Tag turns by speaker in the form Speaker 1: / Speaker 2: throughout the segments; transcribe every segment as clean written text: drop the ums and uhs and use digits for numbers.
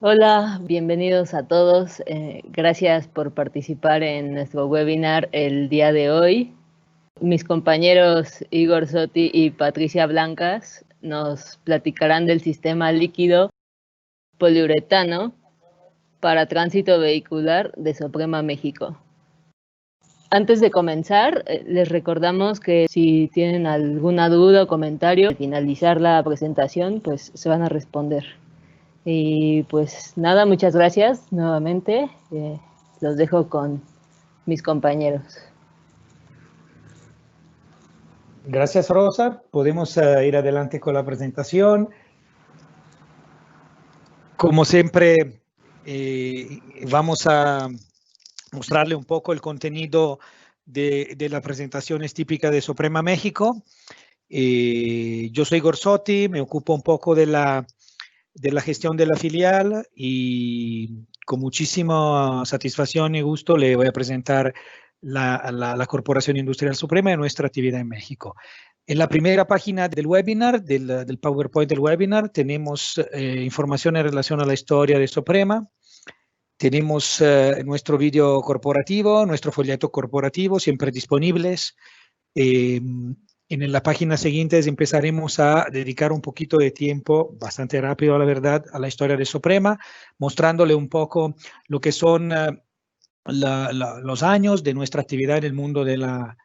Speaker 1: Hola, bienvenidos a todos. Gracias por participar en nuestro webinar el día de hoy. Mis compañeros Igor Sotti y Patricia Blancas nos platicarán del sistema líquido poliuretano para tránsito vehicular de Soprema México. Antes de comenzar, les recordamos que si tienen alguna duda o comentario, al finalizar la presentación, pues se van a responder. Y pues nada, muchas gracias nuevamente. Los dejo con mis compañeros.
Speaker 2: Gracias, Rosa. Podemos ir adelante con la presentación. Como siempre, vamos a mostrarle un poco el contenido de la presentación típica de Soprema México. Yo soy Igor Sotti, me ocupo un poco de la gestión de la filial y con muchísima satisfacción y gusto le voy a presentar la Corporación Industrial Soprema y nuestra actividad en México. En la primera página del webinar, del PowerPoint del webinar, tenemos información en relación a la historia de Soprema. Tenemos nuestro vídeo corporativo, nuestro folleto corporativo, siempre disponibles. En la página siguiente empezaremos a dedicar un poquito de tiempo, bastante rápido la verdad, a la historia de Soprema, mostrándole un poco lo que son los años de nuestra actividad en el mundo de la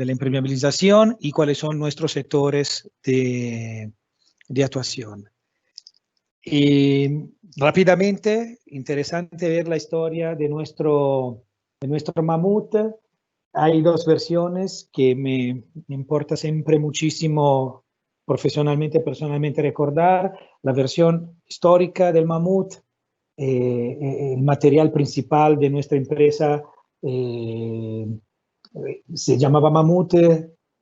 Speaker 2: impermeabilización y cuáles son nuestros sectores de actuación. Rápidamente, interesante ver la historia de nuestro mamut. Hay dos versiones que me importa siempre muchísimo profesionalmente, personalmente recordar. La versión histórica del mamut, el material principal de nuestra empresa se llamaba mamut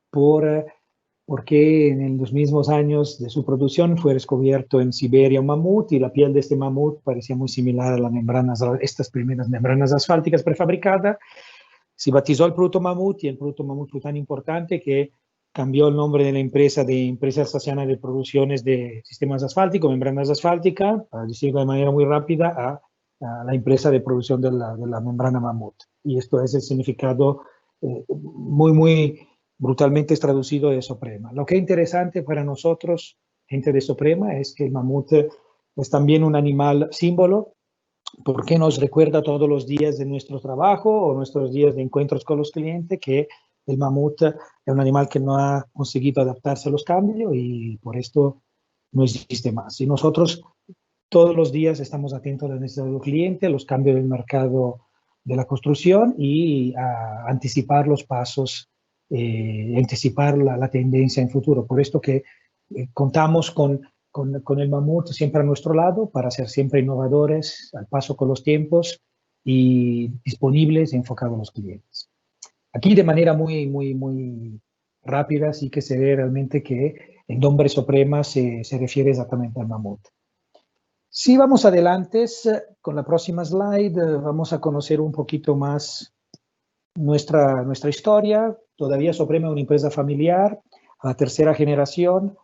Speaker 2: porque en los mismos años de su producción fue descubierto en Siberia un mamut y la piel de este mamut parecía muy similar a las membranas, estas primeras membranas asfálticas prefabricadas. Se bautizó el producto mamut y el producto mamut fue tan importante que cambió el nombre de la empresa de Empresa Estaciana de Producciones de Sistemas Asfálticos, Membranas Asfálticas, para decirlo de manera muy rápida, a la empresa de producción de la membrana mamut. Y esto es el significado muy brutalmente traducido de Soprema. Lo que es interesante para nosotros, gente de Soprema, es que el mamut es también un animal símbolo, porque nos recuerda todos los días de nuestro trabajo o nuestros días de encuentros con los clientes que el mamut es un animal que no ha conseguido adaptarse a los cambios y por esto no existe más. Y nosotros todos los días estamos atentos a las necesidades del cliente, a los cambios del mercado de la construcción y a anticipar los pasos, anticipar la tendencia en futuro. Por esto que contamos con el mamut siempre a nuestro lado para ser siempre innovadores, al paso con los tiempos y disponibles y enfocados a los clientes. Aquí de manera muy rápida sí que se ve realmente que el nombre Soprema se refiere exactamente al mamut. Si vamos adelante con la próxima slide, vamos a conocer un poquito más nuestra historia. Todavía Soprema es una empresa familiar, a la tercera generación.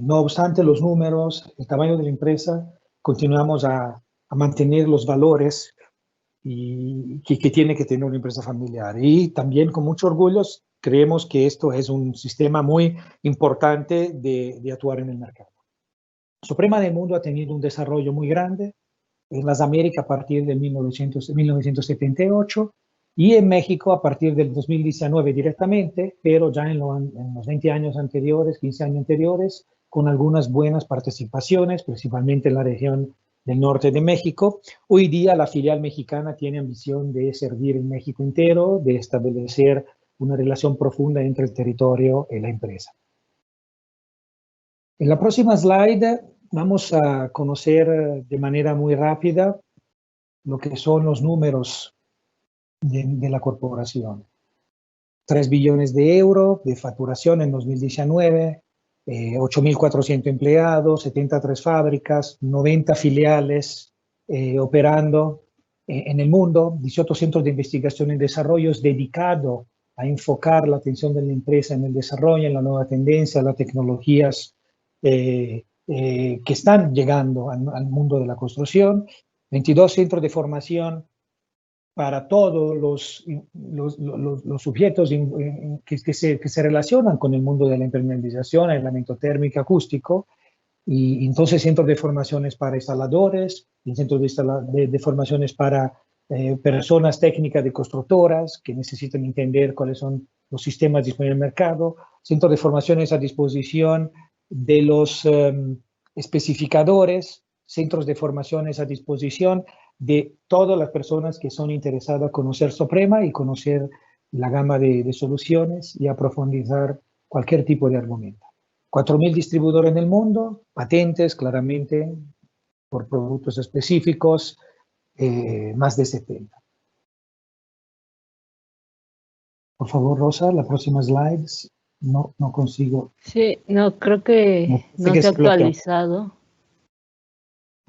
Speaker 2: No obstante los números, el tamaño de la empresa, continuamos a mantener los valores que tiene que tener una empresa familiar. Y también con mucho orgullo creemos que esto es un sistema muy importante de actuar en el mercado. Soprema del mundo ha tenido un desarrollo muy grande en las Américas a partir de 1978 y en México a partir del 2019 directamente, pero ya en los 20 años anteriores, 15 años anteriores, con algunas buenas participaciones, principalmente en la región del norte de México. Hoy día la filial mexicana tiene ambición de servir el México entero, de establecer una relación profunda entre el territorio y la empresa. En la próxima slide vamos a conocer de manera muy rápida lo que son los números de la corporación. 3 billones de euros de facturación en 2019, 8.400 empleados, 73 fábricas, 90 filiales operando en el mundo, 18 centros de investigación y desarrollo dedicados a enfocar la atención de la empresa en el desarrollo, en la nueva tendencia, las tecnologías que están llegando al mundo de la construcción, 22 centros de formación para todos los sujetos que se relacionan con el mundo de la impermeabilización, aislamiento térmico, acústico, y entonces centros de formaciones para instaladores, y centros de formaciones para personas técnicas de constructoras que necesitan entender cuáles son los sistemas disponibles en el mercado, centros de formaciones a disposición de los especificadores, centros de formaciones a disposición de todas las personas que son interesadas en conocer Soprema y conocer la gama de soluciones y a profundizar cualquier tipo de argumento. 4.000 distribuidores en el mundo, patentes claramente por productos específicos, más de 70. Por favor, Rosa, la próxima slide. No consigo.
Speaker 1: Sí, no, creo que no se ha actualizado.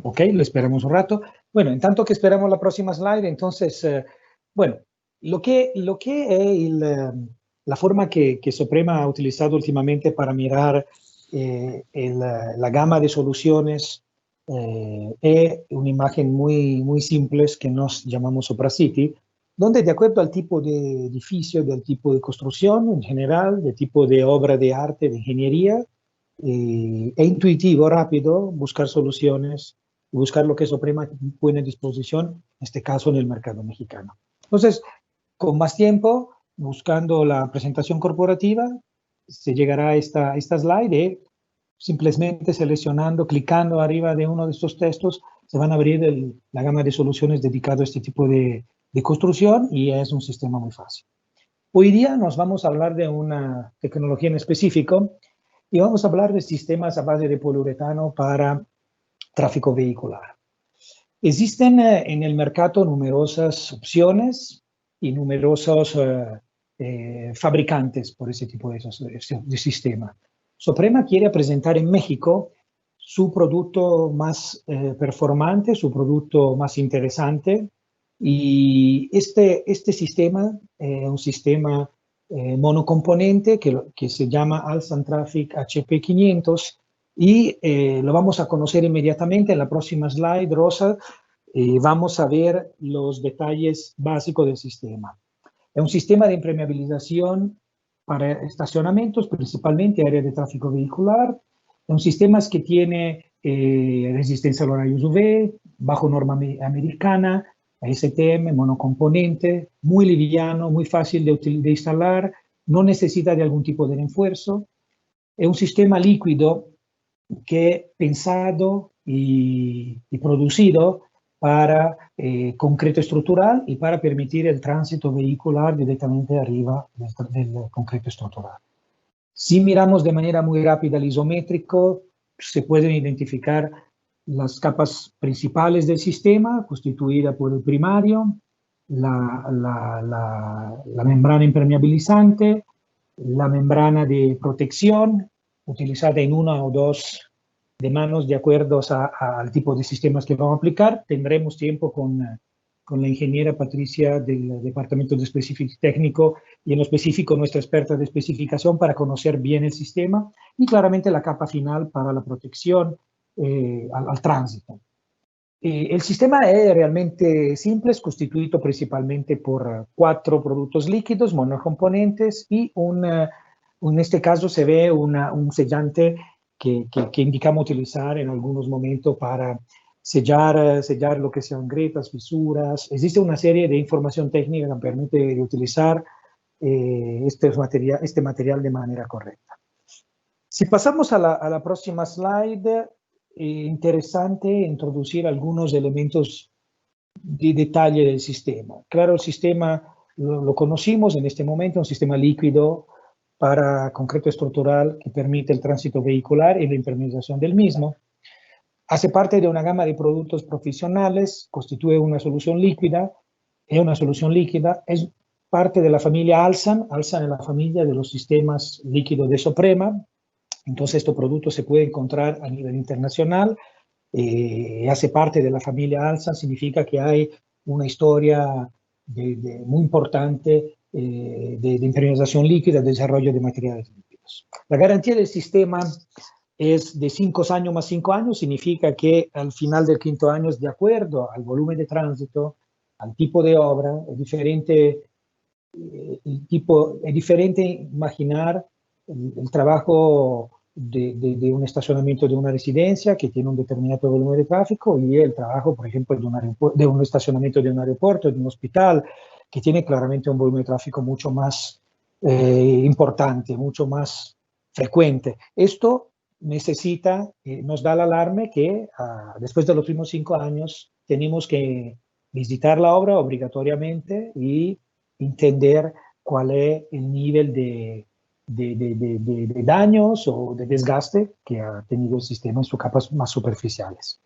Speaker 2: Ok, lo esperamos un rato. Bueno, en tanto que esperamos la próxima slide, entonces, bueno, lo que es la forma que Soprema ha utilizado últimamente para mirar la gama de soluciones es una imagen muy simple que nos llamamos SopraCity, donde de acuerdo al tipo de edificio, del tipo de construcción en general, del tipo de obra de arte, de ingeniería, es intuitivo, rápido, buscar soluciones, buscar lo que Soprema pone a disposición, en este caso en el mercado mexicano. Entonces, con más tiempo, buscando la presentación corporativa, se llegará a esta slide, simplemente seleccionando, clicando arriba de uno de estos textos, se van a abrir la gama de soluciones dedicado a este tipo de construcción y es un sistema muy fácil. Hoy día nos vamos a hablar de una tecnología en específico y vamos a hablar de sistemas a base de poliuretano para tráfico vehicular. Existen en el mercado numerosas opciones y numerosos fabricantes por ese tipo de sistema. Soprema quiere presentar en México su producto más performante, su producto más interesante, y este sistema es un sistema monocomponente que se llama Alsan Traffic HP500 y lo vamos a conocer inmediatamente en la próxima slide, Rosa. Vamos a ver los detalles básicos del sistema. Es un sistema de impermeabilización para estacionamientos, principalmente áreas de tráfico vehicular. Es un sistema que tiene resistencia a los rayos UV, bajo norma americana, ASTM, monocomponente, muy liviano, muy fácil de instalar, no necesita de algún tipo de refuerzo. Es un sistema líquido que es pensado y producido para concreto estructural y para permitir el tránsito vehicular directamente arriba del concreto estructural. Si miramos de manera muy rápida el isométrico, se pueden identificar las capas principales del sistema, constituida por el primario, la membrana impermeabilizante, la membrana de protección, utilizada en una o dos de manos de acuerdo al tipo de sistemas que vamos a aplicar. Tendremos tiempo con la ingeniera Patricia del Departamento de Específico Técnico y en lo específico nuestra experta de especificación para conocer bien el sistema y claramente la capa final para la protección al tránsito. El sistema es realmente simple, es constituido principalmente por 4 productos líquidos monocomponentes y en este caso se ve un sellante que indicamos utilizar en algunos momentos para sellar lo que sean grietas, fisuras. Existe una serie de información técnica que permite utilizar este material de manera correcta. Si pasamos a la próxima slide, interesante introducir algunos elementos de detalle del sistema. Claro, el sistema lo conocimos en este momento, un sistema líquido para concreto estructural que permite el tránsito vehicular y la impermeabilización del mismo. Hace parte de una gama de productos profesionales, constituye una solución líquida, es parte de la familia Alsan. Alsan es la familia de los sistemas líquidos de Soprema. Entonces, este producto se puede encontrar a nivel internacional, hace parte de la familia Alsan, significa que hay una historia muy importante de impermeabilización líquida, de desarrollo de materiales líquidos. La garantía del sistema es de 5 años más 5 años, significa que al final del quinto año, de acuerdo al volumen de tránsito, al tipo de obra, es diferente, es diferente imaginar el trabajo de un estacionamiento de una residencia que tiene un determinado volumen de tráfico y el trabajo, por ejemplo, de un estacionamiento de un aeropuerto, de un hospital, que tiene claramente un volumen de tráfico mucho más importante, mucho más frecuente. Esto necesita, nos da el alarme que después de los primeros 5 años tenemos que visitar la obra obligatoriamente y entender cuál es el nivel de daños o de desgaste que ha tenido el sistema en sus capas más superficiales.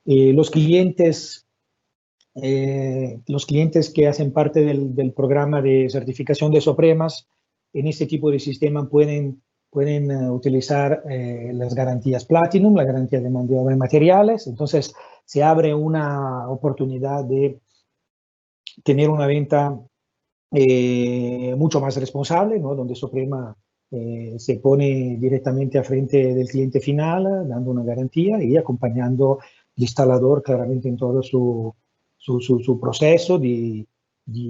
Speaker 2: Los clientes que hacen parte del programa de certificación de SOPREMAS en este tipo de sistema pueden utilizar las garantías Platinum, la garantía de mano de obra y materiales. Entonces, se abre una oportunidad de tener una venta mucho más responsable, ¿no? Donde Soprema se pone directamente a frente del cliente final, dando una garantía y acompañando el instalador claramente en todo su proceso de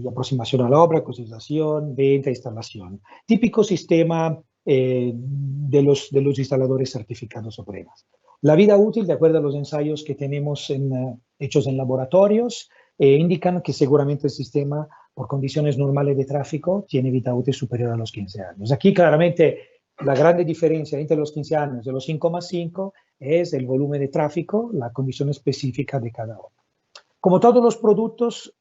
Speaker 2: aproximación a la obra, cotización, venta, instalación. Típico sistema de los instaladores certificados Sopremas. La vida útil, de acuerdo a los ensayos que tenemos hechos en laboratorios, indican que seguramente el sistema, por condiciones normales de tráfico, tiene vida útil superior a los 15 años. Aquí claramente la gran diferencia entre los 15 años y los 5,5 es el volumen de tráfico, la condición específica de cada obra. Como todos los productos,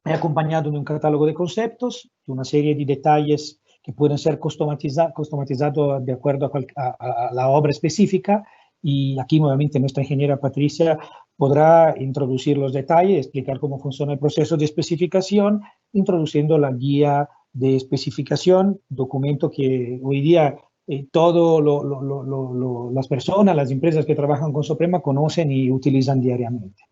Speaker 2: he acompañado de un catálogo de conceptos, de una serie de detalles que pueden ser customizados de acuerdo a la obra específica. Y aquí nuevamente nuestra ingeniera Patricia podrá introducir los detalles, explicar cómo funciona el proceso de especificación, introduciendo la guía de especificación, documento que hoy día todas las personas, las empresas que trabajan con Soprema conocen y utilizan diariamente.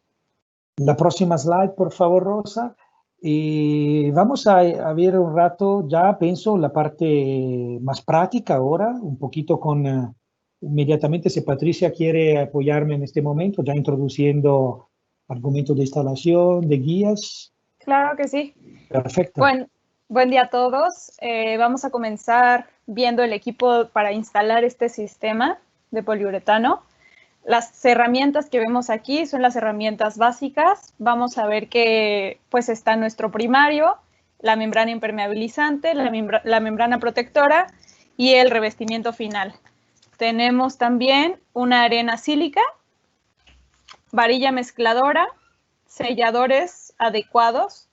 Speaker 2: La próxima slide, por favor, Rosa. Vamos a ver un rato, ya pienso, la parte más práctica ahora, un poquito con, inmediatamente si Patricia quiere apoyarme en este momento, ya introduciendo argumentos de instalación, de guías.
Speaker 3: Claro que sí.
Speaker 2: Perfecto.
Speaker 3: Buen día a todos. Vamos a comenzar viendo el equipo para instalar este sistema de poliuretano. Las herramientas que vemos aquí son las herramientas básicas. Vamos a ver que pues está nuestro primario, la membrana impermeabilizante, la membrana protectora y el revestimiento final. Tenemos también una arena sílica, varilla mezcladora, selladores adecuados,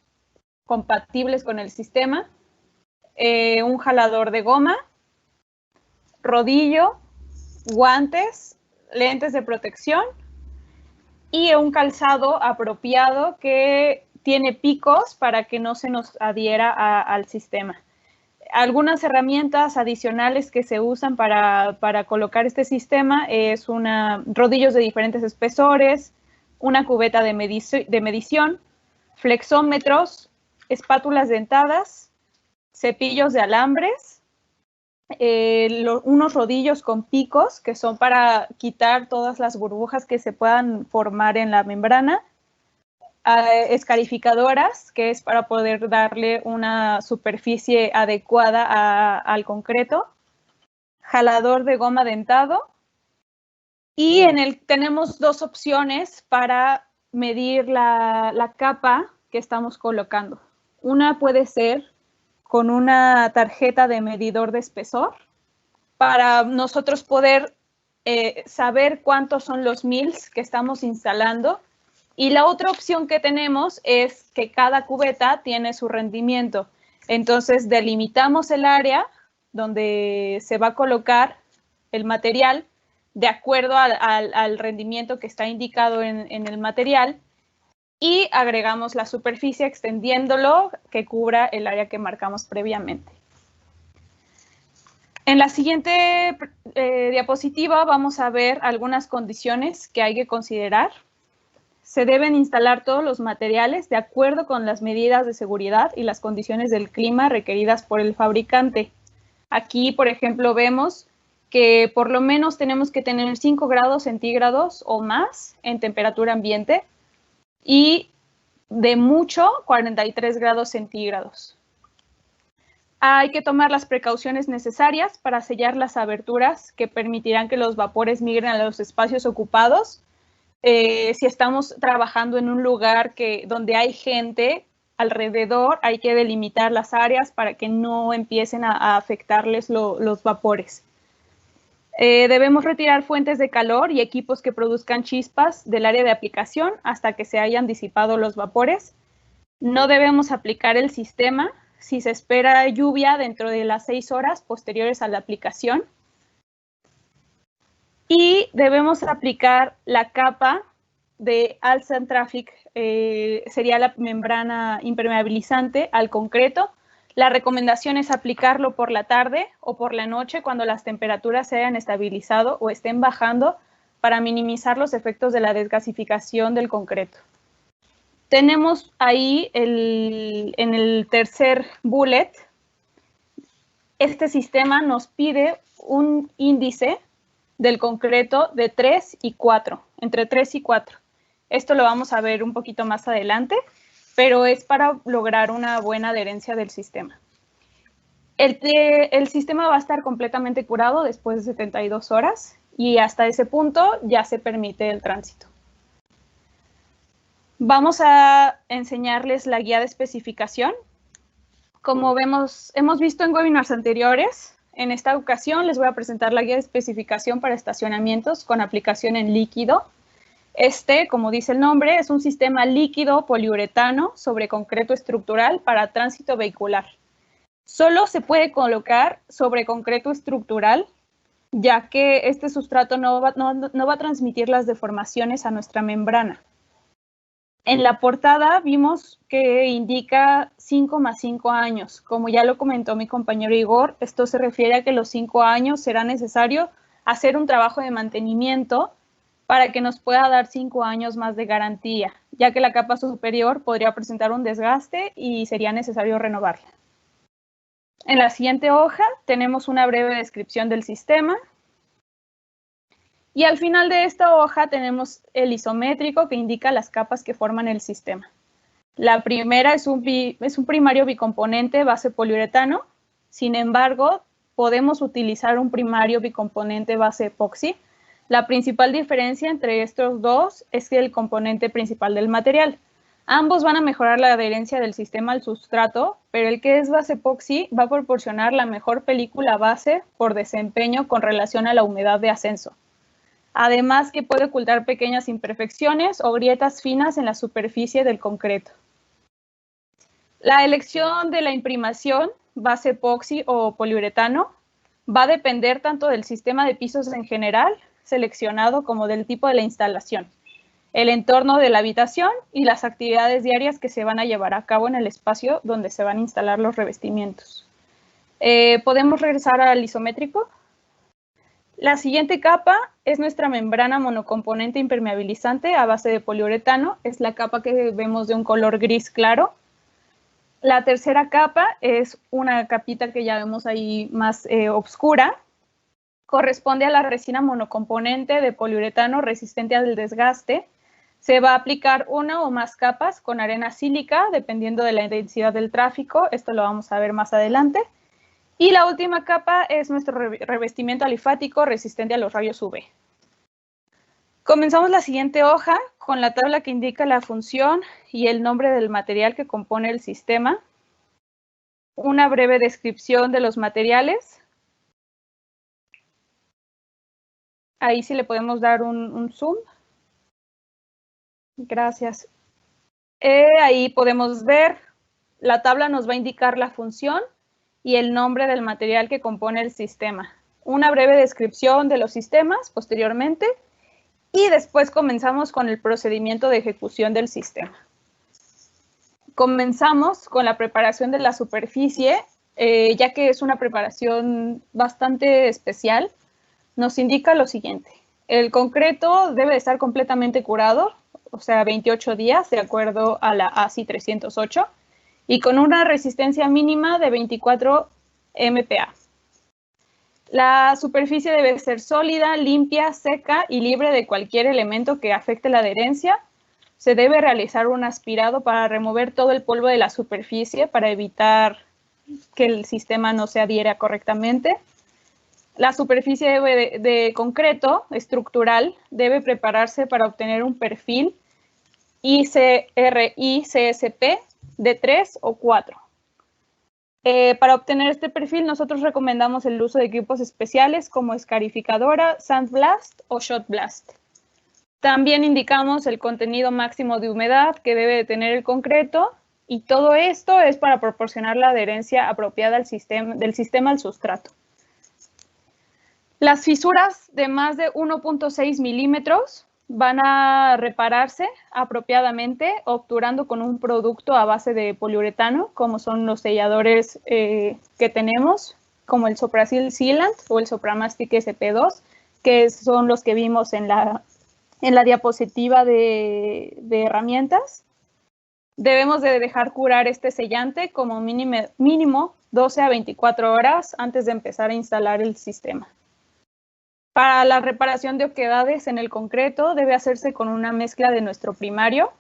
Speaker 3: compatibles con el sistema, un jalador de goma, rodillo, guantes, lentes de protección y un calzado apropiado que tiene picos para que no se nos adhiera al sistema. Algunas herramientas adicionales que se usan para colocar este sistema es rodillos de diferentes espesores, una cubeta de medición, flexómetros, espátulas dentadas, cepillos de alambres, unos rodillos con picos que son para quitar todas las burbujas que se puedan formar en la membrana, escarificadoras, que es para poder darle una superficie adecuada al concreto, jalador de goma dentado y tenemos dos opciones para medir la capa que estamos colocando. Una puede ser con una tarjeta de medidor de espesor para nosotros poder saber cuántos son los mils que estamos instalando. Y la otra opción que tenemos es que cada cubeta tiene su rendimiento. Entonces, delimitamos el área donde se va a colocar el material de acuerdo al rendimiento que está indicado en el material y agregamos la superficie extendiéndolo que cubra el área que marcamos previamente. En la siguiente diapositiva vamos a ver algunas condiciones que hay que considerar. Se deben instalar todos los materiales de acuerdo con las medidas de seguridad y las condiciones del clima requeridas por el fabricante. Aquí, por ejemplo, vemos que por lo menos tenemos que tener 5 grados centígrados o más en temperatura ambiente y de mucho 43 grados centígrados. Hay que tomar las precauciones necesarias para sellar las aberturas que permitirán que los vapores migren a los espacios ocupados. Si estamos trabajando en un lugar donde hay gente alrededor, hay que delimitar las áreas para que no empiecen a afectarles los vapores. Debemos retirar fuentes de calor y equipos que produzcan chispas del área de aplicación hasta que se hayan disipado los vapores. No debemos aplicar el sistema si se espera lluvia dentro de las 6 horas posteriores a la aplicación. Y debemos aplicar la capa de Alsan Traffic, sería la membrana impermeabilizante al concreto. La recomendación es aplicarlo por la tarde o por la noche cuando las temperaturas se hayan estabilizado o estén bajando para minimizar los efectos de la desgasificación del concreto. Tenemos ahí en el tercer bullet, este sistema nos pide un índice del concreto de 3 y 4, entre 3 y 4. Esto lo vamos a ver un poquito más adelante, pero es para lograr una buena adherencia del sistema. El sistema va a estar completamente curado después de 72 horas y hasta ese punto ya se permite el tránsito. Vamos a enseñarles la guía de especificación. Como hemos visto en webinars anteriores, en esta ocasión les voy a presentar la guía de especificación para estacionamientos con aplicación en líquido. Como dice el nombre, es un sistema líquido poliuretano sobre concreto estructural para tránsito vehicular. Solo se puede colocar sobre concreto estructural, ya que este sustrato no va a transmitir las deformaciones a nuestra membrana. En la portada vimos que indica 5 más 5 años. Como ya lo comentó mi compañero Igor, esto se refiere a que los 5 años será necesario hacer un trabajo de mantenimiento para que nos pueda dar 5 años más de garantía, ya que la capa superior podría presentar un desgaste y sería necesario renovarla. En la siguiente hoja tenemos una breve descripción del sistema. Y al final de esta hoja tenemos el isométrico que indica las capas que forman el sistema. La primera es un primario bicomponente base poliuretano. Sin embargo, podemos utilizar un primario bicomponente base epoxi. La principal diferencia entre estos dos es el componente principal del material. Ambos van a mejorar la adherencia del sistema al sustrato, pero el que es base epoxi va a proporcionar la mejor película base por desempeño con relación a la humedad de ascenso. Además que puede ocultar pequeñas imperfecciones o grietas finas en la superficie del concreto. La elección de la imprimación, base epoxi o poliuretano, va a depender tanto del sistema de pisos en general seleccionado como del tipo de la instalación, el entorno de la habitación y las actividades diarias que se van a llevar a cabo en el espacio donde se van a instalar los revestimientos. ¿Podemos regresar al isométrico? La siguiente capa es nuestra membrana monocomponente impermeabilizante a base de poliuretano. Es la capa que vemos de un color gris claro. La tercera capa es una capita que ya vemos ahí más oscura. Corresponde a la resina monocomponente de poliuretano resistente al desgaste. Se va a aplicar una o más capas con arena sílica, dependiendo de la densidad del tráfico. Esto lo vamos a ver más adelante. Y la última capa es nuestro revestimiento alifático resistente a los rayos UV. Comenzamos la siguiente hoja con la tabla que indica la función y el nombre del material que compone el sistema. Una breve descripción de los materiales. Ahí sí le podemos dar un zoom. Gracias. Ahí podemos ver, la tabla nos va a indicar la función y el nombre del material que compone el sistema. Una breve descripción de los sistemas posteriormente y después comenzamos con el procedimiento de ejecución del sistema. Comenzamos con la preparación de la superficie, ya que es una preparación bastante especial. Nos indica lo siguiente. El concreto debe estar completamente curado, o sea, 28 días, de acuerdo a la ASI 308. Y con una resistencia mínima de 24 MPa. La superficie debe ser sólida, limpia, seca y libre de cualquier elemento que afecte la adherencia. Se debe realizar un aspirado para remover todo el polvo de la superficie para evitar que el sistema no se adhiera correctamente. La superficie de concreto estructural debe prepararse para obtener un perfil ICRI-CSP de 3 o 4. Para obtener este perfil, nosotros recomendamos el uso de equipos especiales como escarificadora, sandblast o shotblast. También indicamos el contenido máximo de humedad que debe de tener el concreto, y todo esto es para proporcionar la adherencia apropiada del sistema al sustrato. Las fisuras de más de 1.6 milímetros van a repararse apropiadamente obturando con un producto a base de poliuretano, como son los selladores que tenemos, como el Soprasil Sealant o el Sopramastic SP2, que son los que vimos en la diapositiva de herramientas. Debemos de dejar curar este sellante como mínimo 12 a 24 horas antes de empezar a instalar el sistema. Para la reparación de oquedades en el concreto debe hacerse con una mezcla de nuestro primario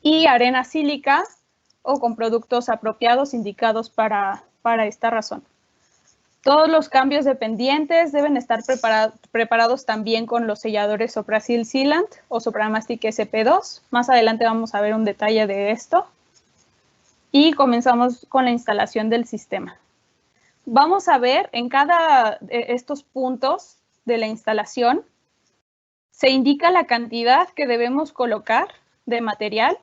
Speaker 3: y arena sílica o con productos apropiados indicados para esta razón. Todos los cambios dependientes deben estar preparados también con los selladores Soprasil Sealant o Sopramastic SP2. Más adelante vamos a ver un detalle de esto. Y comenzamos con la instalación del sistema. Vamos a ver en cada de estos puntos de la instalación, se indica la cantidad que debemos colocar de material,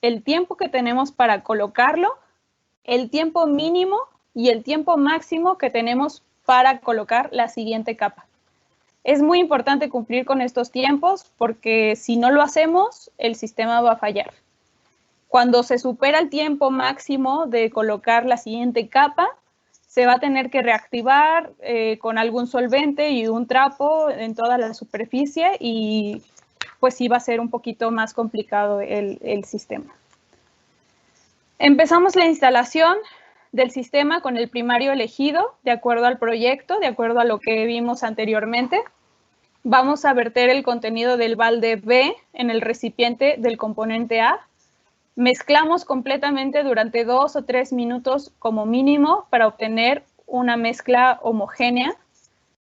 Speaker 3: el tiempo que tenemos para colocarlo, el tiempo mínimo y el tiempo máximo que tenemos para colocar la siguiente capa. Es muy importante cumplir con estos tiempos porque si no lo hacemos, el sistema va a fallar. Cuando se supera el tiempo máximo de colocar la siguiente capa, se va a tener que reactivar con algún solvente y un trapo en toda la superficie y pues sí va a ser un poquito más complicado el sistema. Empezamos la instalación del sistema con el primario elegido de acuerdo al proyecto, de acuerdo a lo que vimos anteriormente. Vamos a verter el contenido del balde B en el recipiente del componente A. Mezclamos completamente durante 2 o 3 minutos como mínimo para obtener una mezcla homogénea.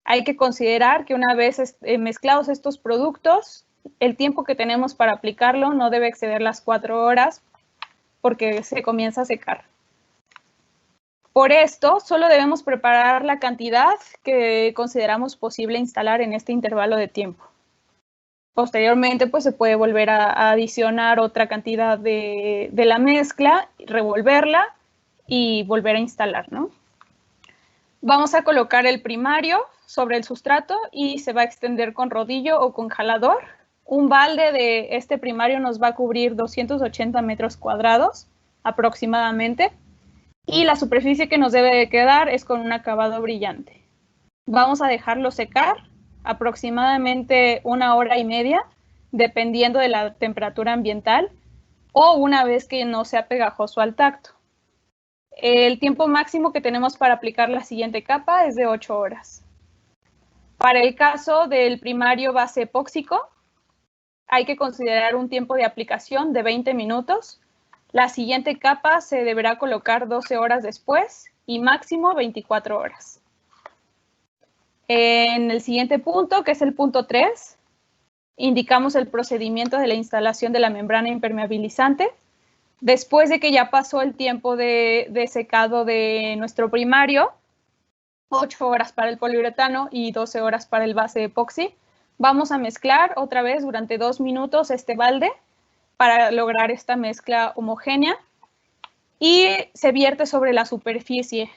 Speaker 3: Hay que considerar que una vez mezclados estos productos, el tiempo que tenemos para aplicarlo no debe exceder las 4 horas porque se comienza a secar. Por esto, solo debemos preparar la cantidad que consideramos posible instalar en este intervalo de tiempo. Posteriormente, pues se puede volver a adicionar otra cantidad de la mezcla, revolverla y volver a instalar, ¿no? Vamos a colocar el primario sobre el sustrato y se va a extender con rodillo o con jalador. Un balde de este primario nos va a cubrir 280 metros cuadrados aproximadamente y la superficie que nos debe de quedar es con un acabado brillante. Vamos a dejarlo secar aproximadamente 1 hora y media, dependiendo de la temperatura ambiental, o una vez que no sea pegajoso al tacto. El tiempo máximo que tenemos para aplicar la siguiente capa es de 8 horas. Para el caso del primario base epóxico, hay que considerar un tiempo de aplicación de 20 minutos. La siguiente capa se deberá colocar 12 horas después y máximo 24 horas. En el siguiente punto, que es el punto 3, indicamos el procedimiento de la instalación de la membrana impermeabilizante. Después de que ya pasó el tiempo de secado de nuestro primario, 8 horas para el poliuretano y 12 horas para el base epoxi, vamos a mezclar otra vez durante 2 minutos este balde para lograr esta mezcla homogénea y se vierte sobre la superficie.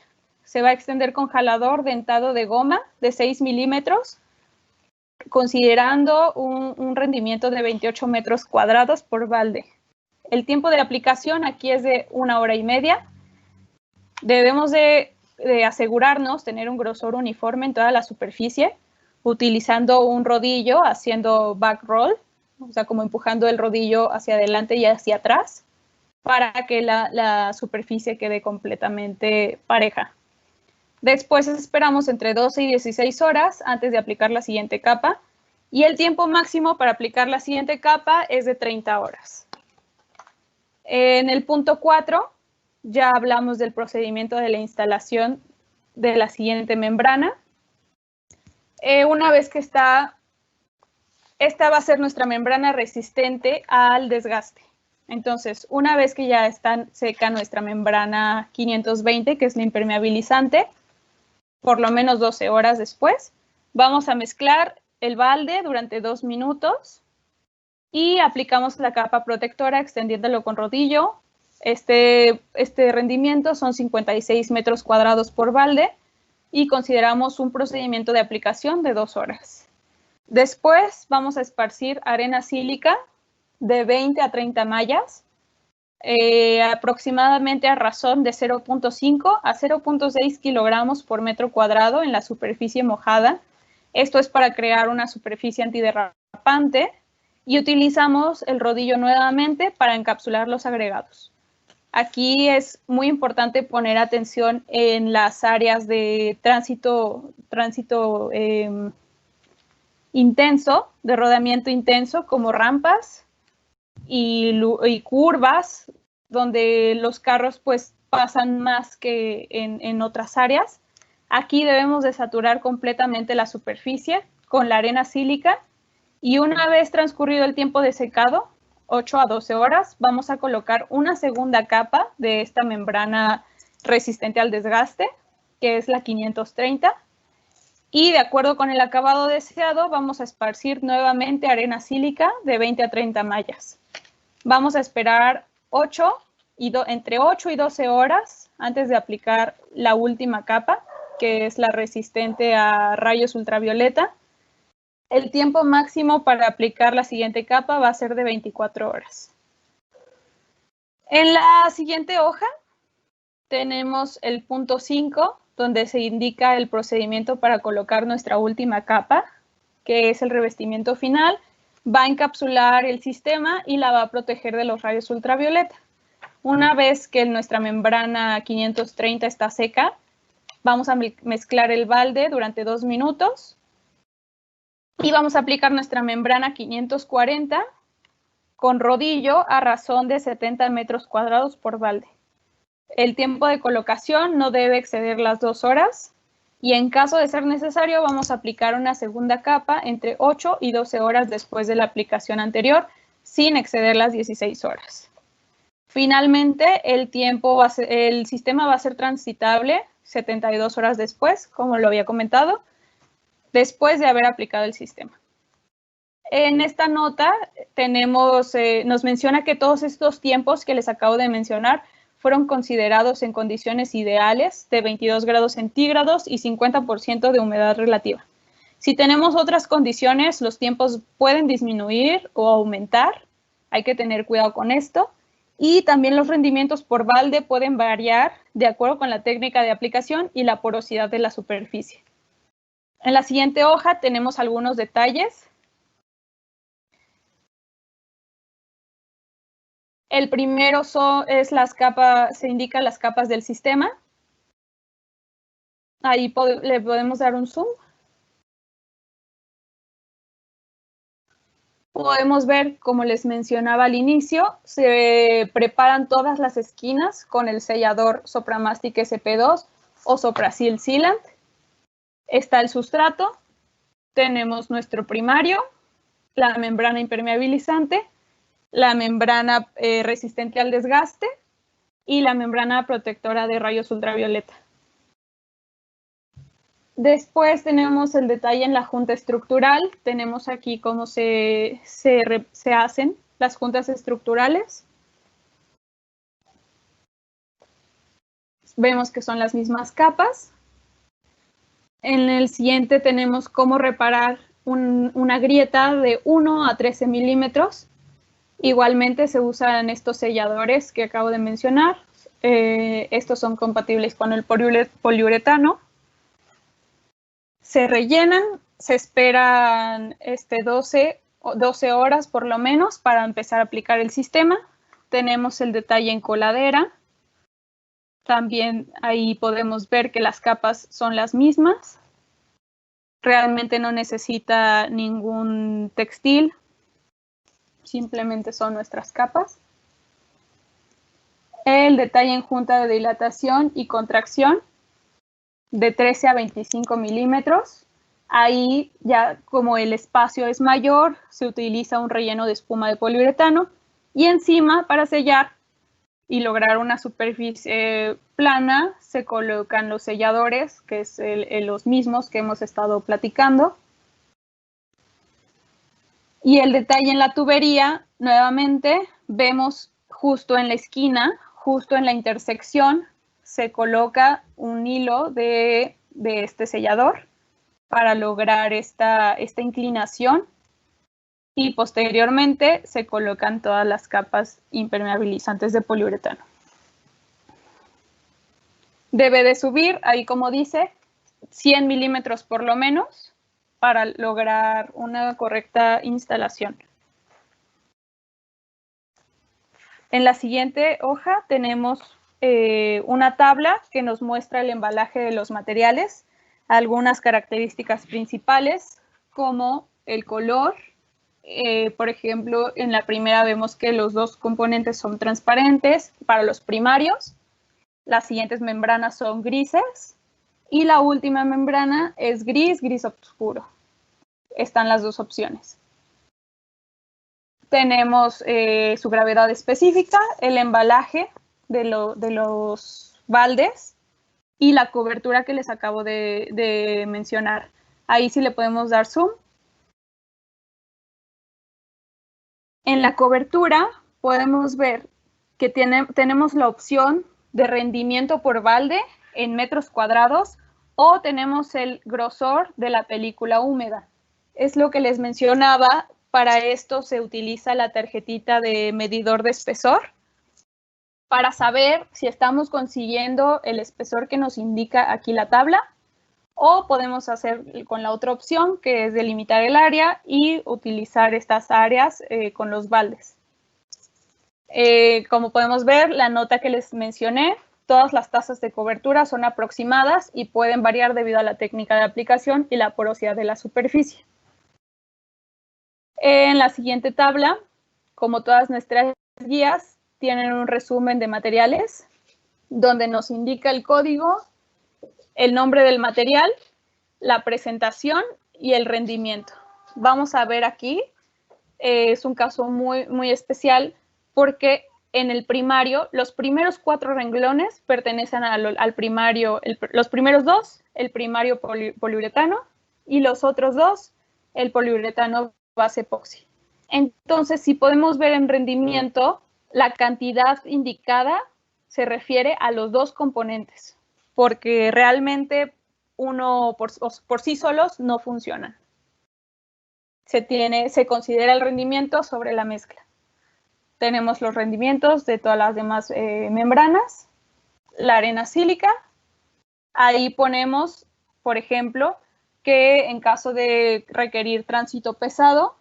Speaker 3: Se va a extender con jalador dentado de goma de 6 milímetros, considerando un rendimiento de 28 metros cuadrados por balde. El tiempo de aplicación aquí es de 1 hora y media. Debemos de asegurarnos tener un grosor uniforme en toda la superficie, utilizando un rodillo, haciendo back roll, o sea, como empujando el rodillo hacia adelante y hacia atrás, para que la superficie quede completamente pareja. Después esperamos entre 12 y 16 horas antes de aplicar la siguiente capa. Y el tiempo máximo para aplicar la siguiente capa es de 30 horas. En el punto 4 ya hablamos del procedimiento de la instalación de la siguiente membrana. Una vez que esta va a ser nuestra membrana resistente al desgaste. Entonces, una vez que ya está seca nuestra membrana 520, que es la impermeabilizante, por lo menos 12 horas después, vamos a mezclar el balde durante 2 minutos y aplicamos la capa protectora extendiéndolo con rodillo. Este rendimiento son 56 metros cuadrados por balde y consideramos un procedimiento de aplicación de 2 horas. Después vamos a esparcir arena sílica de 20 a 30 mallas, aproximadamente a razón de 0.5 a 0.6 kilogramos por metro cuadrado en la superficie mojada. Esto es para crear una superficie antiderrapante y utilizamos el rodillo nuevamente para encapsular los agregados. Aquí es muy importante poner atención en las áreas de tránsito intenso, de rodamiento intenso, como rampas y curvas, donde los carros pues pasan más que en otras áreas. Aquí debemos de saturar completamente la superficie con la arena sílica y una vez transcurrido el tiempo de secado, 8 a 12 horas, vamos a colocar una segunda capa de esta membrana resistente al desgaste, que es la 530. Y de acuerdo con el acabado deseado, vamos a esparcir nuevamente arena sílica de 20 a 30 mallas. Vamos a esperar entre 8 y 12 horas antes de aplicar la última capa, que es la resistente a rayos ultravioleta. El tiempo máximo para aplicar la siguiente capa va a ser de 24 horas. En la siguiente hoja tenemos el punto 5, donde se indica el procedimiento para colocar nuestra última capa, que es el revestimiento final. Va a encapsular el sistema y la va a proteger de los rayos ultravioleta. Una vez que nuestra membrana 530 está seca, vamos a mezclar el balde durante 2 minutos y vamos a aplicar nuestra membrana 540 con rodillo a razón de 70 metros cuadrados por balde. El tiempo de colocación no debe exceder las 2 horas y en caso de ser necesario vamos a aplicar una segunda capa entre 8 y 12 horas después de la aplicación anterior sin exceder las 16 horas. Finalmente, el sistema va a ser transitable 72 horas después, como lo había comentado, después de haber aplicado el sistema. En esta nota nos menciona que todos estos tiempos que les acabo de mencionar fueron considerados en condiciones ideales de 22 grados centígrados y 50% de humedad relativa. Si tenemos otras condiciones, los tiempos pueden disminuir o aumentar. Hay que tener cuidado con esto. Y también los rendimientos por balde pueden variar de acuerdo con la técnica de aplicación y la porosidad de la superficie. En la siguiente hoja tenemos algunos detalles. El primero se indican las capas del sistema. Ahí le podemos dar un zoom. Podemos ver, como les mencionaba al inicio, se preparan todas las esquinas con el sellador Sopramastic SP2 o Soprasil Sealant. Está el sustrato, tenemos nuestro primario, la membrana impermeabilizante, la membrana resistente al desgaste y la membrana protectora de rayos ultravioleta. Después tenemos el detalle en la junta estructural. Tenemos aquí cómo se hacen las juntas estructurales. Vemos que son las mismas capas. En el siguiente tenemos cómo reparar una grieta de 1 a 13 milímetros. Igualmente se usan estos selladores que acabo de mencionar. Estos son compatibles con el poliuretano. Se rellenan, se esperan 12 horas por lo menos para empezar a aplicar el sistema. Tenemos el detalle en coladera. También ahí podemos ver que las capas son las mismas. Realmente no necesita ningún textil, simplemente son nuestras capas. El detalle en junta de dilatación y contracción de 13 a 25 milímetros. Ahí ya como el espacio es mayor, se utiliza un relleno de espuma de poliuretano y encima para sellar y lograr una superficie plana se colocan los selladores, que es los mismos que hemos estado platicando. Y el detalle en la tubería, nuevamente, vemos justo en la esquina, justo en la intersección, se coloca un hilo de este sellador para lograr esta inclinación y posteriormente se colocan todas las capas impermeabilizantes de poliuretano. Debe de subir, ahí como dice, 100 milímetros por lo menos para lograr una correcta instalación. En la siguiente hoja tenemos una tabla que nos muestra el embalaje de los materiales, algunas características principales como el color. Por ejemplo, en la primera vemos que los dos componentes son transparentes para los primarios, las siguientes membranas son grises y la última membrana es gris oscuro. Están las dos opciones. Tenemos su gravedad específica, el embalaje de los baldes y la cobertura que les acabo de mencionar. Ahí sí le podemos dar zoom. En la cobertura podemos ver que tenemos la opción de rendimiento por balde en metros cuadrados o tenemos el grosor de la película húmeda. Es lo que les mencionaba. Para esto se utiliza la tarjetita de medidor de espesor para saber si estamos consiguiendo el espesor que nos indica aquí la tabla, o podemos hacer con la otra opción, que es delimitar el área y utilizar estas áreas con los baldes. Como podemos ver, la nota que les mencioné, todas las tasas de cobertura son aproximadas y pueden variar debido a la técnica de aplicación y la porosidad de la superficie. En la siguiente tabla, como todas nuestras guías, tienen un resumen de materiales donde nos indica el código, el nombre del material, la presentación y el rendimiento. Vamos a ver aquí, es un caso muy especial porque en el primario, los primeros 4 renglones pertenecen al primario, los primeros 2, el primario poliuretano, y los otros 2, el poliuretano base epoxi. Entonces, si podemos ver en rendimiento, la cantidad indicada se refiere a los dos componentes, porque realmente uno por sí solos no funcionan. Se considera el rendimiento sobre la mezcla. Tenemos los rendimientos de todas las demás membranas, la arena sílica. Ahí ponemos, por ejemplo, que en caso de requerir tránsito pesado,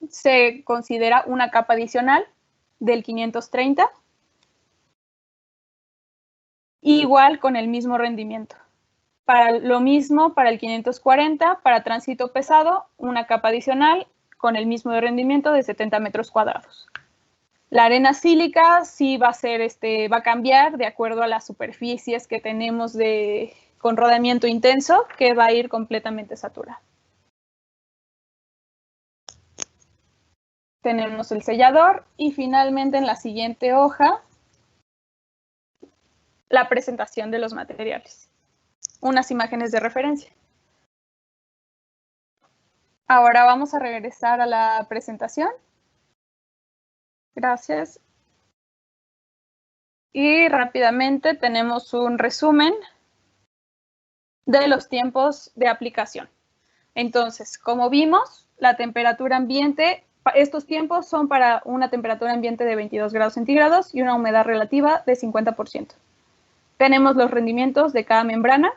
Speaker 3: se considera una capa adicional del 530, igual con el mismo rendimiento. Para lo mismo, para el 540, para tránsito pesado, una capa adicional con el mismo rendimiento de 70 metros cuadrados. La arena sílica sí va a cambiar de acuerdo a las superficies que tenemos con rodamiento intenso, que va a ir completamente saturada. Tenemos el sellador y finalmente en la siguiente hoja, la presentación de los materiales. Unas imágenes de referencia. Ahora vamos a regresar a la presentación. Gracias. Y rápidamente tenemos un resumen de los tiempos de aplicación. Entonces, como vimos, la temperatura ambiente, estos tiempos son para una temperatura ambiente de 22 grados centígrados y una humedad relativa de 50%. Tenemos los rendimientos de cada membrana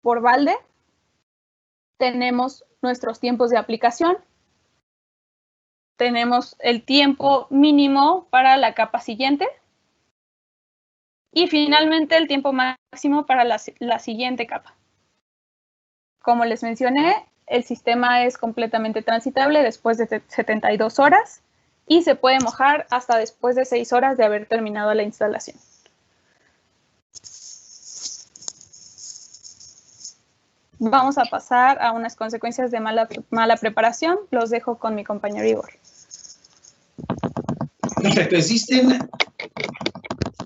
Speaker 3: por balde. Tenemos nuestros tiempos de aplicación. Tenemos el tiempo mínimo para la capa siguiente. Y finalmente el tiempo máximo para la siguiente capa. Como les mencioné, el sistema es completamente transitable después de 72 horas y se puede mojar hasta después de 6 horas de haber terminado la instalación. Vamos a pasar a unas consecuencias de mala preparación. Los dejo con mi compañero Igor.
Speaker 2: Perfecto.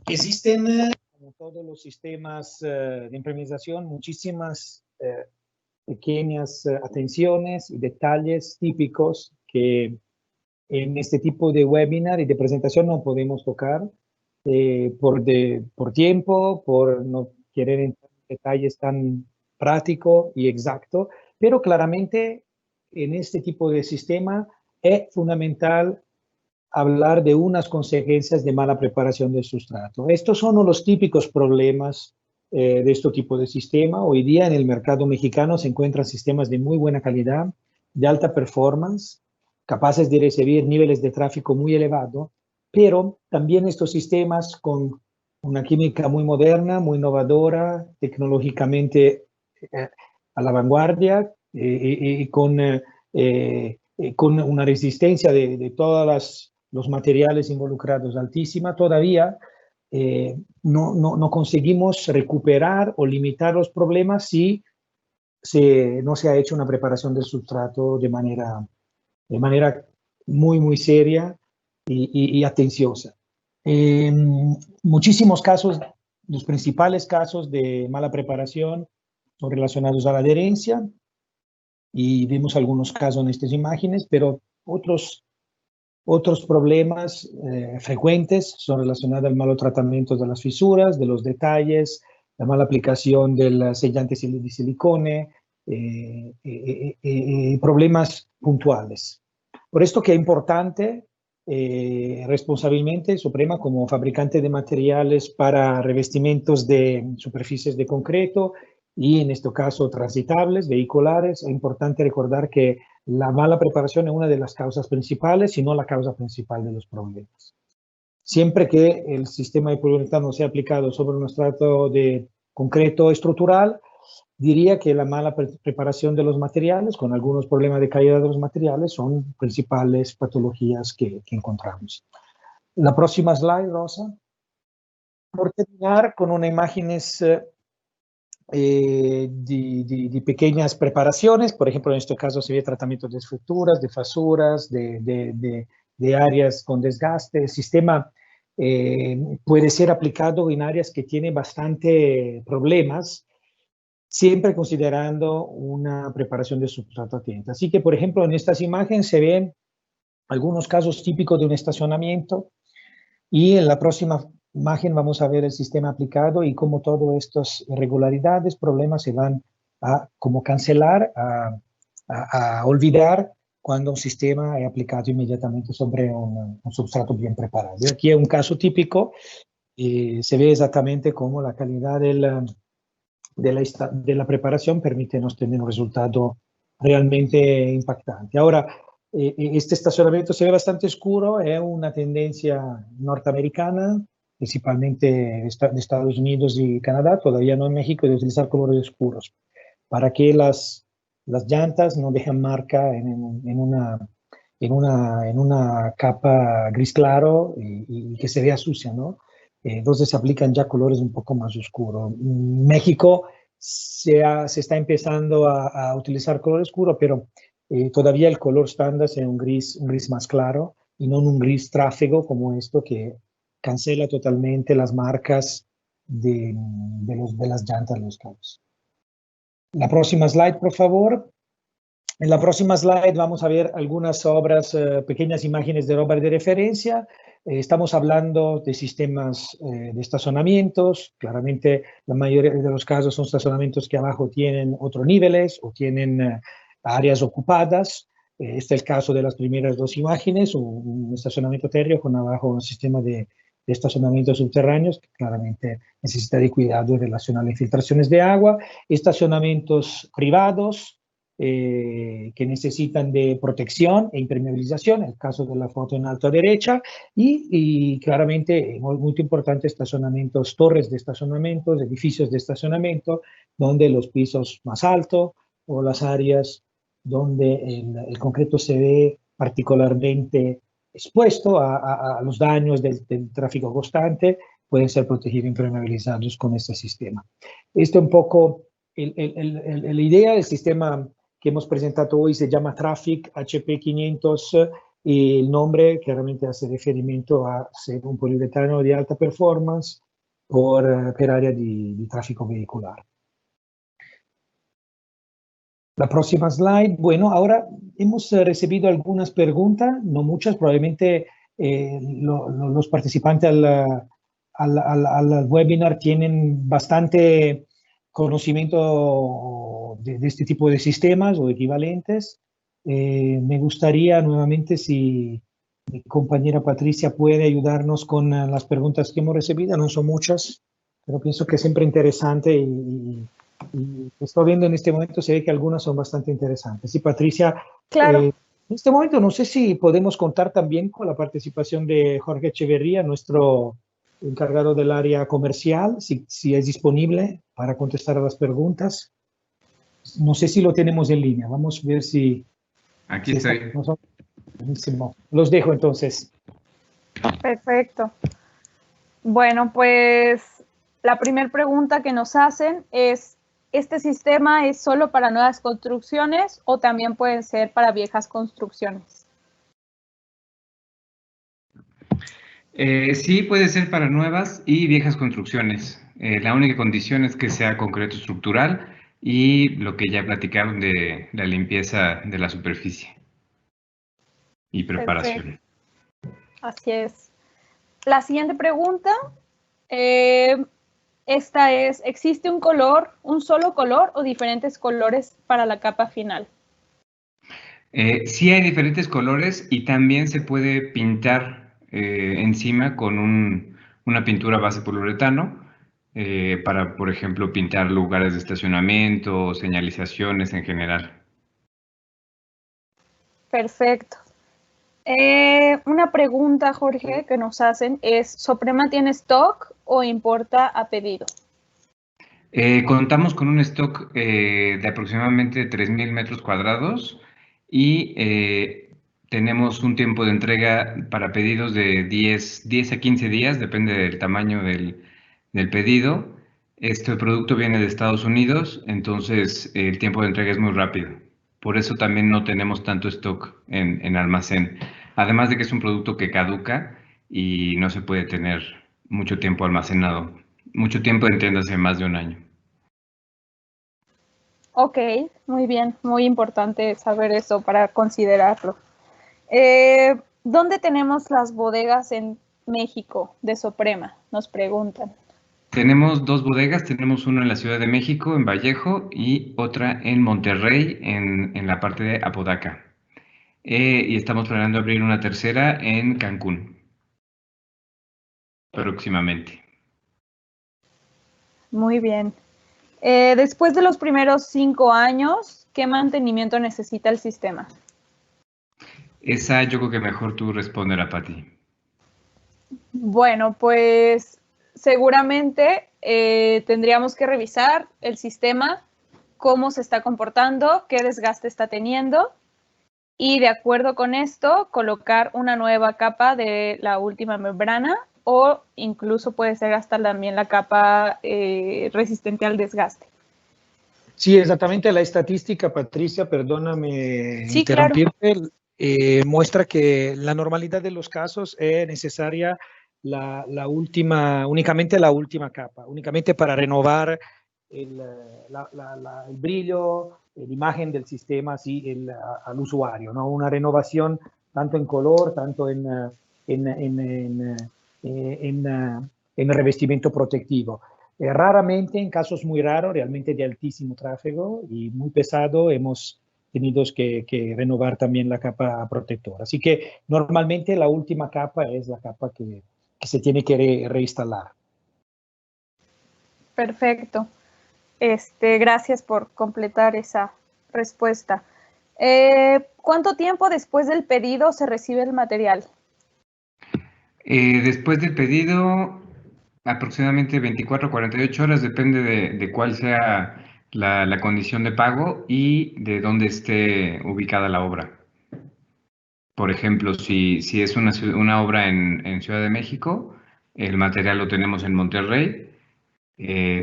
Speaker 2: Existen, como todos los sistemas de implementación, muchísimas pequeñas atenciones y detalles típicos que en este tipo de webinar y de presentación no podemos tocar por tiempo, por no querer entrar en detalles tan práctico y exacto, pero claramente en este tipo de sistema es fundamental hablar de unas consecuencias de mala preparación del sustrato. Estos son los típicos problemas de este tipo de sistema. Hoy día en el mercado mexicano se encuentran sistemas de muy buena calidad, de alta performance, capaces de recibir niveles de tráfico muy elevados, pero también estos sistemas con una química muy moderna, muy innovadora, tecnológicamente a la vanguardia y con una resistencia de todos los materiales involucrados altísima, todavía no conseguimos recuperar o limitar los problemas si no se ha hecho una preparación del sustrato de manera muy seria y atenciosa. Muchísimos casos, los principales casos de mala preparación son relacionados a la adherencia, y vemos algunos casos en estas imágenes, pero otros problemas frecuentes son relacionados al malo tratamiento de las fisuras, de los detalles, la mala aplicación del sellante de silicone, problemas puntuales. Por esto que es importante responsablemente Suprema como fabricante de materiales para revestimientos de superficies de concreto y en este caso transitables, vehiculares, es importante recordar que la mala preparación es una de las causas principales, si no la causa principal de los problemas. Siempre que el sistema de poliuretano sea aplicado sobre un estrato de concreto estructural, diría que la mala preparación de los materiales, con algunos problemas de calidad de los materiales, son principales patologías que encontramos. La próxima slide, Rosa. Por terminar con unas imágenes de pequeñas preparaciones, por ejemplo, en este caso se ve tratamiento de estructuras, de fasuras, de áreas con desgaste. El sistema puede ser aplicado en áreas que tienen bastante problemas, siempre considerando una preparación de sustrato atenta. Así que, por ejemplo, en estas imágenes se ven algunos casos típicos de un estacionamiento, y en la próxima imagen vamos a ver el sistema aplicado y cómo todas estas irregularidades, problemas se van a como cancelar, a olvidar cuando un sistema es aplicado inmediatamente sobre un sustrato bien preparado. Y aquí es un caso típico y se ve exactamente cómo la calidad de la preparación permite nos tener un resultado realmente impactante. Ahora, este estacionamiento se ve bastante oscuro, es una tendencia norteamericana, principalmente de Estados Unidos y Canadá, todavía no en México, de utilizar colores oscuros, para que las llantas no dejen marca en una capa gris claro y que se vea sucia, ¿no? Entonces se aplican ya colores un poco más oscuros. En México se está empezando a utilizar color oscuro, pero todavía el color estándar es un gris más claro y no un gris tráfego como esto que cancela totalmente las marcas de las llantas de los carros. La próxima slide, por favor. En la próxima slide vamos a ver algunas obras, pequeñas imágenes de obras de referencia. Estamos hablando de sistemas de estacionamientos. Claramente, la mayoría de los casos son estacionamientos que abajo tienen otros niveles o tienen áreas ocupadas. Este es el caso de las primeras dos imágenes, un estacionamiento térreo con abajo un sistema de estacionamientos subterráneos que claramente necesita de cuidado en relación a las infiltraciones de agua. Estacionamientos privados, que necesitan de protección e impermeabilización, el caso de la foto en alto a derecha, y claramente, muy importante, estacionamientos, torres de estacionamientos, edificios de estacionamiento, donde los pisos más altos o las áreas donde el concreto se ve particularmente expuesto a los daños del tráfico constante, pueden ser protegidos e impermeabilizados con este sistema. Este es un poco la idea del sistema que hemos presentado hoy. Se llama Traffic HP500 y el nombre claramente hace referimiento a ser un poliuretano de alta performance per área di tráfico vehicular. La próxima slide. Bueno, ahora hemos recibido algunas preguntas, no muchas, probablemente los participantes al webinar tienen bastante conocimiento de este tipo de sistemas o equivalentes. Me gustaría nuevamente si mi compañera Patricia puede ayudarnos con las preguntas que hemos recibido. No son muchas, pero pienso que es siempre interesante y estoy viendo en este momento, se ve que algunas son bastante interesantes. Sí, Patricia,
Speaker 3: Claro.
Speaker 2: En este momento no sé si podemos contar también con la participación de Jorge Echeverría, nuestro encargado del área comercial, si es disponible para contestar a las preguntas. No sé si lo tenemos en línea. Vamos a ver si...
Speaker 4: Aquí estoy.
Speaker 2: Buenísimo. Los dejo entonces.
Speaker 3: Perfecto. Bueno, pues la primera pregunta que nos hacen es, ¿este sistema es solo para nuevas construcciones o también pueden ser para viejas construcciones?
Speaker 4: Sí, puede ser para nuevas y viejas construcciones. La única condición es que sea concreto estructural y lo que ya platicaron de la limpieza de la superficie y preparación.
Speaker 3: Perfecto. Así es. La siguiente pregunta, esta es, ¿existe un solo color o diferentes colores para la capa final?
Speaker 4: Sí hay diferentes colores y también se puede pintar encima con una pintura base poliuretano para, por ejemplo, pintar lugares de estacionamiento o señalizaciones en general.
Speaker 3: Perfecto. Una pregunta, Jorge, que nos hacen es, ¿Soprema tiene stock o importa a pedido?
Speaker 4: Contamos con un stock de aproximadamente 3,000 metros cuadrados y tenemos un tiempo de entrega para pedidos de 10 a 15 días, depende del tamaño del pedido. Este producto viene de Estados Unidos, entonces el tiempo de entrega es muy rápido. Por eso también no tenemos tanto stock en almacén. Además de que es un producto que caduca y no se puede tener mucho tiempo almacenado. Mucho tiempo, entiéndase, más de un año.
Speaker 3: Ok, muy bien, muy importante saber eso para considerarlo. ¿Dónde tenemos las bodegas en México de Soprema? Nos preguntan.
Speaker 4: Tenemos dos bodegas, tenemos una en la Ciudad de México, en Vallejo, y otra en Monterrey, en la parte de Apodaca. Y estamos planeando abrir una tercera en Cancún, próximamente.
Speaker 3: Muy bien. Después de los primeros 5 años, ¿qué mantenimiento necesita el sistema?
Speaker 4: Esa yo creo que mejor tú responderás, Pati.
Speaker 3: Bueno, pues seguramente tendríamos que revisar el sistema, cómo se está comportando, qué desgaste está teniendo y de acuerdo con esto colocar una nueva capa de la última membrana o incluso puede ser hasta también la capa resistente al desgaste.
Speaker 2: Sí, exactamente. La estadística, Patricia, perdóname
Speaker 3: Sí,
Speaker 2: interrumpirte, claro. Muestra que la normalidad de los casos es necesaria únicamente la última capa, únicamente para renovar el brillo, la imagen del sistema así, al usuario, ¿no? Una renovación tanto en color, tanto en revestimiento protectivo. Raramente, en casos muy raros, realmente de altísimo tráfico y muy pesado, hemos tenido que renovar también la capa protectora. Así que normalmente la última capa es la capa que se tiene que reinstalar.
Speaker 3: Perfecto. Gracias por completar esa respuesta. ¿Cuánto tiempo después del pedido se recibe el material?
Speaker 4: Después del pedido, aproximadamente 24 a 48 horas, depende de cuál sea la condición de pago y de dónde esté ubicada la obra. Por ejemplo, si es una obra en Ciudad de México, el material lo tenemos en Monterrey,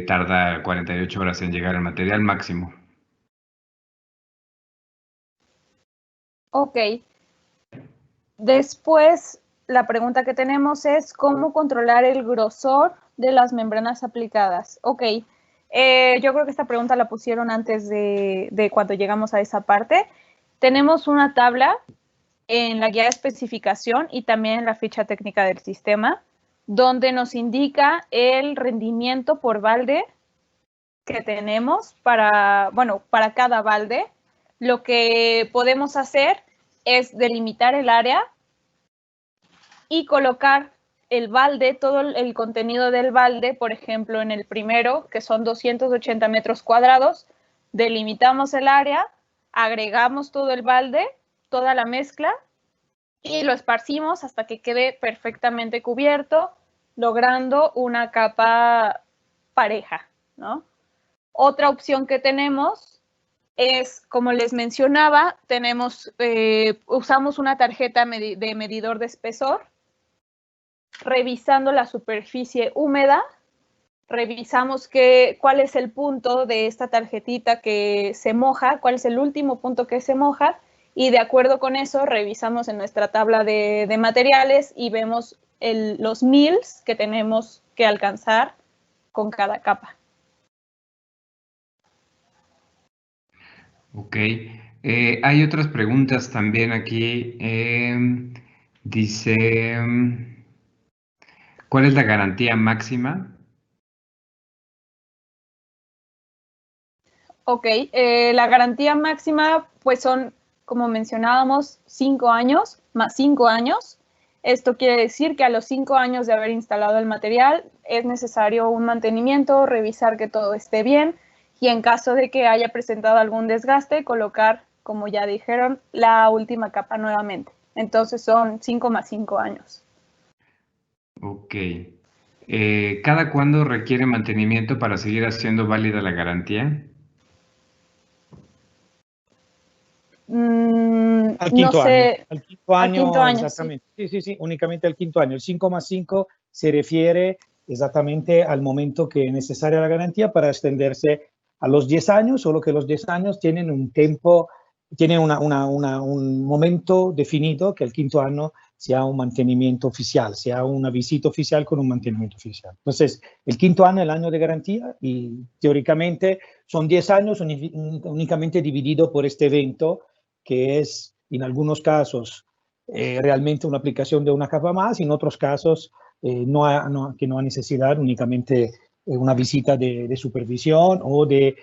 Speaker 4: tarda 48 horas en llegar el material máximo.
Speaker 3: Ok. Después, la pregunta que tenemos es ¿cómo controlar el grosor de las membranas aplicadas? Ok. Yo creo que esta pregunta la pusieron antes de cuando llegamos a esa parte. Tenemos una tabla en la guía de especificación y también en la ficha técnica del sistema, donde nos indica el rendimiento por balde que tenemos para cada balde. Lo que podemos hacer es delimitar el área y colocar el balde, todo el contenido del balde, por ejemplo, en el primero, que son 280 metros cuadrados, delimitamos el área, agregamos todo el balde, toda la mezcla, y lo esparcimos hasta que quede perfectamente cubierto, logrando una capa pareja, ¿no? Otra opción que tenemos es, como les mencionaba, usamos una tarjeta de medidor de espesor, revisando la superficie húmeda, revisamos cuál es el punto de esta tarjetita que se moja, cuál es el último punto que se moja, y de acuerdo con eso revisamos en nuestra tabla de materiales y vemos los mils que tenemos que alcanzar con cada capa.
Speaker 4: Ok. Hay otras preguntas también aquí. Dice, ¿cuál es la garantía máxima?
Speaker 3: Ok, la garantía máxima pues son, como mencionábamos, 5 años más 5 años. Esto quiere decir que a los 5 años de haber instalado el material es necesario un mantenimiento, revisar que todo esté bien y en caso de que haya presentado algún desgaste, colocar, como ya dijeron, la última capa nuevamente. Entonces son 5 más 5 años.
Speaker 4: Ok. ¿Cada cuándo requiere mantenimiento para seguir haciendo válida la garantía?
Speaker 2: Al quinto
Speaker 3: no sé,
Speaker 2: año. Al quinto año,
Speaker 3: al quinto año,
Speaker 2: exactamente. Sí, únicamente al quinto año. El 5+5 se refiere exactamente al momento que es necesaria la garantía para extenderse a los 10 años, solo que los 10 años tienen un tiempo, tienen un momento definido, que el quinto año sea un mantenimiento oficial, sea una visita oficial con un mantenimiento oficial. Entonces, el quinto año es el año de garantía y teóricamente son 10 años únicamente dividido por este evento, que es en algunos casos realmente una aplicación de una capa más, en otros casos que no hay necesidad, únicamente una visita de supervisión o de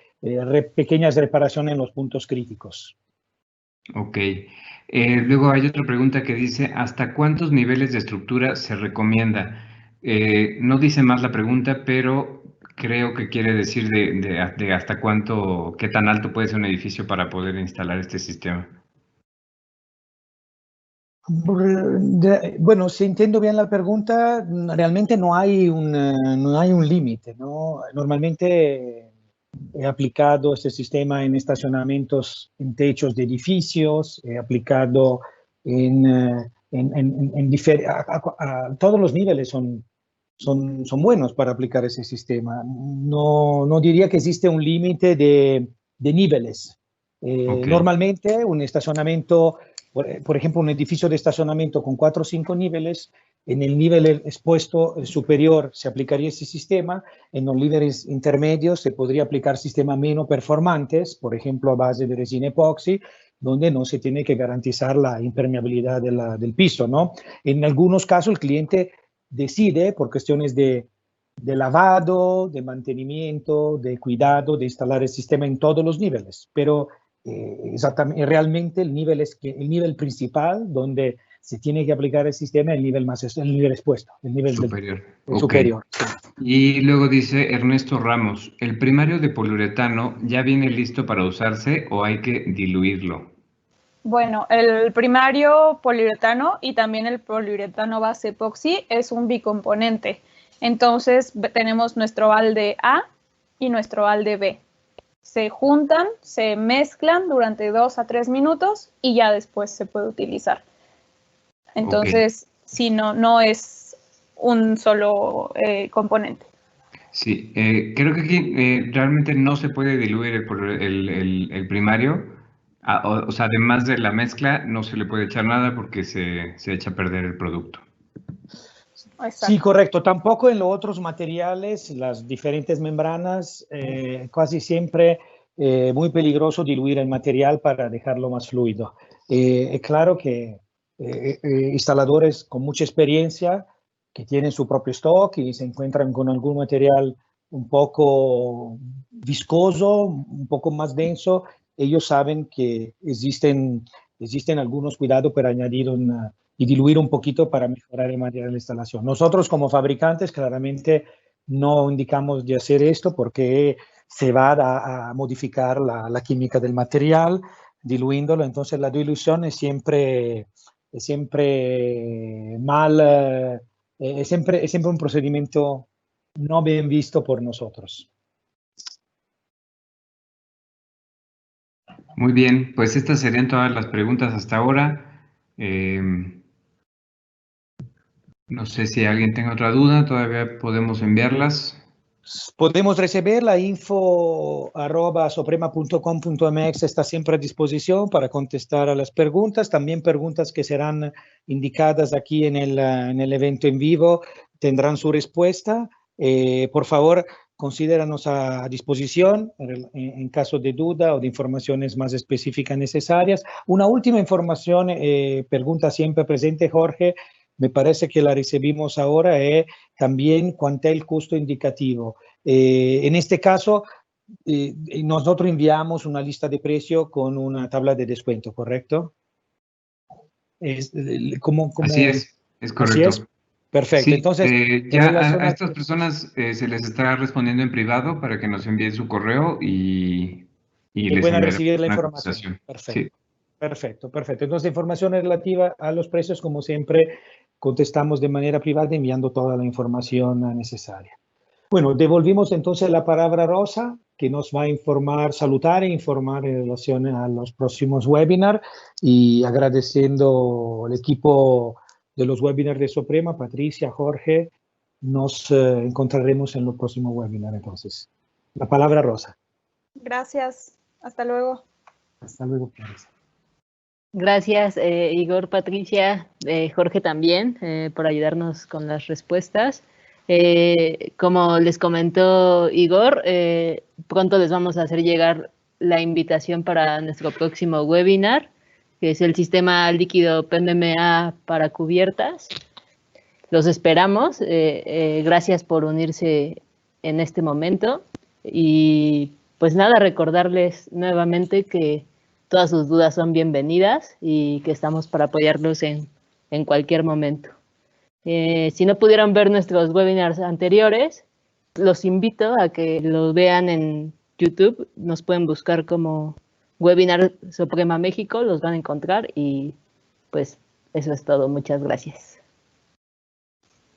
Speaker 2: pequeñas reparaciones en los puntos críticos.
Speaker 4: Ok. Luego hay otra pregunta que dice, ¿hasta cuántos niveles de estructura se recomienda? No dice más la pregunta, pero creo que quiere decir de hasta cuánto, qué tan alto puede ser un edificio para poder instalar este sistema.
Speaker 2: Bueno, si entiendo bien la pregunta, realmente no hay un límite, ¿no? Normalmente he aplicado este sistema en estacionamientos, en techos de edificios, he aplicado a todos los niveles son buenos para aplicar ese sistema. No diría que existe un límite de niveles.
Speaker 4: Ok.
Speaker 2: Normalmente un estacionamiento, por ejemplo, un edificio de estacionamiento con 4 o 5 niveles, en el nivel expuesto superior se aplicaría ese sistema, en los niveles intermedios se podría aplicar sistemas menos performantes, por ejemplo, a base de resina epoxi, donde no se tiene que garantizar la impermeabilidad del piso, ¿no? En algunos casos el cliente decide, por cuestiones de lavado, de mantenimiento, de cuidado, de instalar el sistema en todos los niveles, pero exactamente, realmente el nivel principal donde se tiene que aplicar el sistema el nivel expuesto, el nivel
Speaker 4: superior.
Speaker 2: Superior. Sí.
Speaker 4: Y luego dice Ernesto Ramos, ¿el primario de poliuretano ya viene listo para usarse o hay que diluirlo?
Speaker 3: Bueno, el primario poliuretano y también el poliuretano base epoxi es un bicomponente. Entonces tenemos nuestro balde A y nuestro balde B. Se juntan, se mezclan durante 2 a 3 minutos y ya después se puede utilizar. Entonces, si no es un solo componente.
Speaker 4: Sí, creo que aquí realmente no se puede diluir el primario. O sea, además de la mezcla, no se le puede echar nada porque se echa a perder el producto.
Speaker 3: Exacto.
Speaker 2: Sí, correcto. Tampoco en los otros materiales, las diferentes membranas, casi siempre muy peligroso diluir el material para dejarlo más fluido. Es claro que instaladores con mucha experiencia que tienen su propio stock y se encuentran con algún material un poco viscoso, un poco más denso, ellos saben que existen algunos cuidados para añadir y diluir un poquito para mejorar el material de instalación. Nosotros como fabricantes claramente no indicamos de hacer esto porque se va a modificar la química del material diluyéndolo, entonces la dilución es siempre mal, es siempre un procedimiento no bien visto por nosotros.
Speaker 4: Muy bien, pues estas serían todas las preguntas hasta ahora. No sé si alguien tenga otra duda, todavía podemos enviarlas.
Speaker 2: Podemos recibir la info@soprema.com.mx, está siempre a disposición para contestar a las preguntas, también preguntas que serán indicadas aquí en el evento en vivo tendrán su respuesta. Por favor, considéranos a disposición en caso de duda o de informaciones más específicas necesarias. Una última información, pregunta siempre presente, Jorge, me parece que la recibimos ahora, es también cuánto es el costo indicativo. En este caso, nosotros enviamos una lista de precios con una tabla de descuento, ¿correcto?
Speaker 4: Así es correcto.
Speaker 2: Así es. Perfecto.
Speaker 4: Sí,
Speaker 2: entonces,
Speaker 4: ya a estas personas se les estará respondiendo en privado para que nos envíen su correo y les
Speaker 2: puedan
Speaker 4: enviaremos
Speaker 2: recibir la
Speaker 4: una
Speaker 2: información.
Speaker 4: cotización.
Speaker 2: Perfecto.
Speaker 4: Sí.
Speaker 2: Perfecto. Entonces, información relativa a los precios, como siempre, contestamos de manera privada enviando toda la información necesaria. Bueno, devolvimos entonces la palabra a Rosa, que nos va a saludar e informar en relación a los próximos webinars y agradeciendo al equipo de los webinars de Soprema, Patricia, Jorge, nos encontraremos en los próximos webinars entonces. La palabra a Rosa.
Speaker 3: Gracias. Hasta luego.
Speaker 2: Hasta luego, Patricia.
Speaker 1: Gracias, Igor, Patricia, Jorge también, por ayudarnos con las respuestas. Como les comentó Igor, pronto les vamos a hacer llegar la invitación para nuestro próximo webinar, que es el sistema líquido PMMA para cubiertas. Los esperamos. Gracias por unirse en este momento. Y pues nada, recordarles nuevamente que todas sus dudas son bienvenidas y que estamos para apoyarlos en cualquier momento. Si no pudieron ver nuestros webinars anteriores, los invito a que los vean en YouTube. Nos pueden buscar como Webinar Soprema México, los van a encontrar y pues eso es todo. Muchas gracias.